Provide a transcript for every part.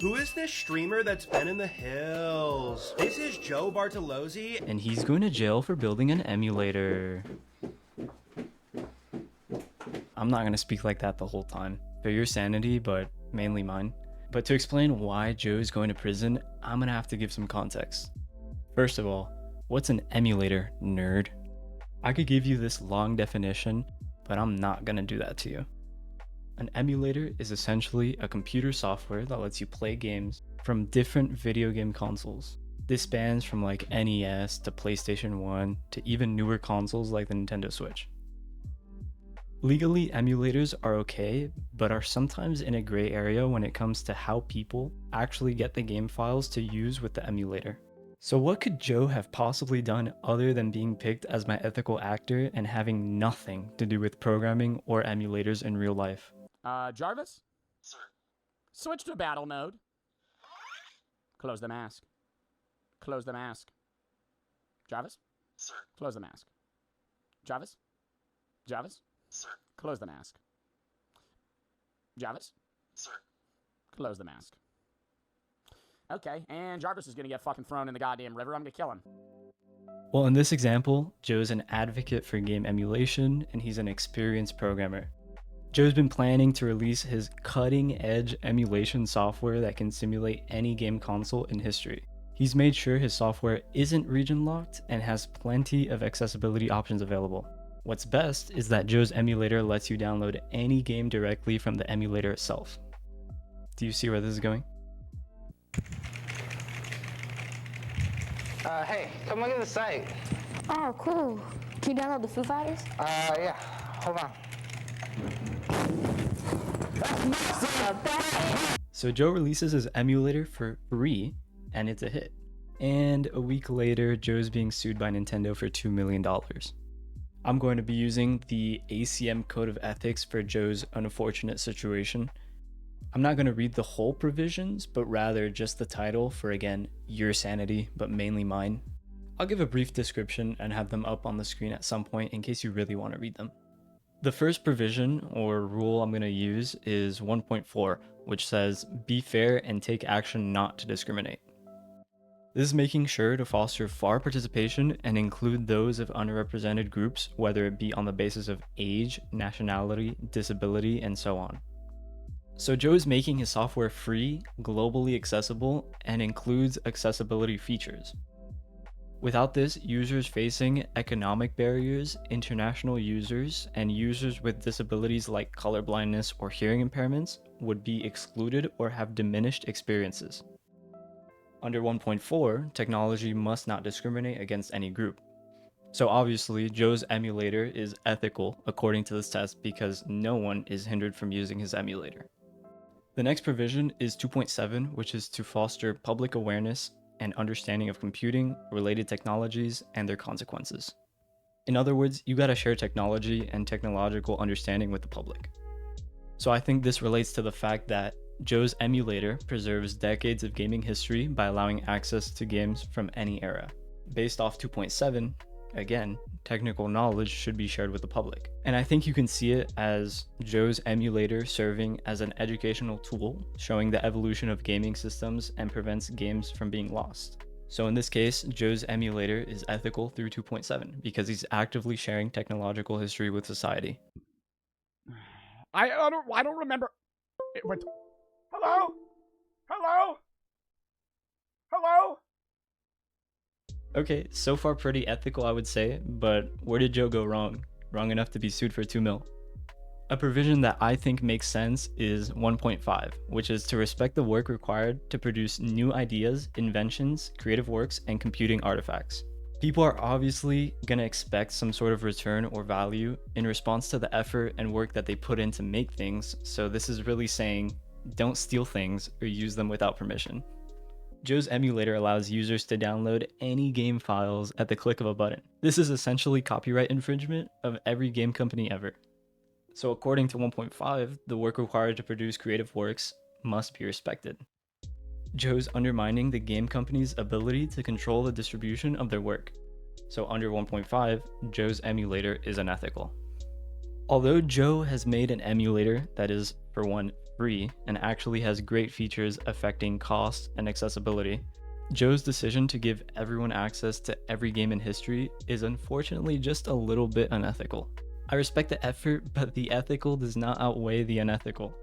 Who is this streamer that's been in the hills? This is Joe Bartolozzi, and he's going to jail for building an emulator. I'm not going to speak like that the whole time. For your sanity, but mainly mine. But to explain why Joe is going to prison, I'm going to have to give some context. First of all, what's an emulator, nerd? I could give you this long definition, but I'm not going to do that to you. An emulator is essentially a computer software that lets you play games from different video game consoles. This spans from like NES to PlayStation 1 to even newer consoles like the Nintendo Switch. Legally, emulators are okay, but are sometimes in a gray area when it comes to how people actually get the game files to use with the emulator. So what could Joe have possibly done other than being picked as my ethical actor and having nothing to do with programming or emulators in real life? Jarvis? Sir. Switch to battle mode. Close the mask. Close the mask. Jarvis? Sir. Close the mask. Jarvis? Jarvis? Sir. Close the mask. Jarvis? Sir. Close the mask. Okay, and Jarvis is gonna get fucking thrown in the goddamn river. I'm gonna kill him. Well, in this example, Joe's an advocate for game emulation, and he's an experienced programmer. Joe's been planning to release his cutting-edge emulation software that can simulate any game console in history. He's made sure his software isn't region-locked and has plenty of accessibility options available. What's best is that Joe's emulator lets you download any game directly from the emulator itself. Do you see where this is going? Hey, come look at the site. Oh, cool. Can you download the Foo Fighters? Yeah, hold on. So Joe releases his emulator for free, and it's a hit. And a week later, Joe's being sued by Nintendo for $2 million. I'm going to be using the ACM Code of Ethics for Joe's unfortunate situation. I'm not going to read the whole provisions, but rather just the title for, again, your sanity, but mainly mine. I'll give a brief description and have them up on the screen at some point in case you really want to read them. The first provision or rule I'm going to use is 1.4, which says, be fair and take action not to discriminate. This is making sure to foster FAR participation and include those of underrepresented groups, whether it be on the basis of age, nationality, disability, and so on. So Joe's making his software free, globally accessible, and includes accessibility features. Without this, users facing economic barriers, international users, and users with disabilities like colorblindness or hearing impairments would be excluded or have diminished experiences. Under 1.4, technology must not discriminate against any group. So obviously, Joe's emulator is ethical according to this test because no one is hindered from using his emulator. The next provision is 2.7, which is to foster public awareness and understanding of computing, related technologies, and their consequences. In other words, you gotta share technology and technological understanding with the public. So I think this relates to the fact that Joe's emulator preserves decades of gaming history by allowing access to games from any era. Based off 2.7, again, technical knowledge should be shared with the public. And I think you can see it as Joe's emulator serving as an educational tool, showing the evolution of gaming systems and prevents games from being lost. So in this case, Joe's emulator is ethical through 2.7 because he's actively sharing technological history with society. I don't remember. It went. Hello? Hello? Hello? Okay, so far pretty ethical I would say, but where did Joe go wrong? Wrong enough to be sued for $2 million. A provision that I think makes sense is 1.5, which is to respect the work required to produce new ideas, inventions, creative works, and computing artifacts. People are obviously going to expect some sort of return or value in response to the effort and work that they put in to make things, so this is really saying, don't steal things or use them without permission. Joe's emulator allows users to download any game files at the click of a button. This is essentially copyright infringement of every game company ever. So according to 1.5, the work required to produce creative works must be respected. Joe's undermining the game company's ability to control the distribution of their work. So under 1.5, Joe's emulator is unethical. Although Joe has made an emulator that is, for one, free and actually has great features affecting cost and accessibility, Joe's decision to give everyone access to every game in history is unfortunately just a little bit unethical. I respect the effort, but the ethical does not outweigh the unethical.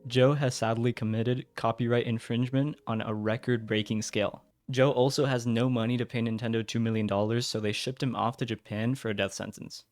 Joe has sadly committed copyright infringement on a record-breaking scale. Joe also has no money to pay Nintendo $2 million, so they shipped him off to Japan for a death sentence.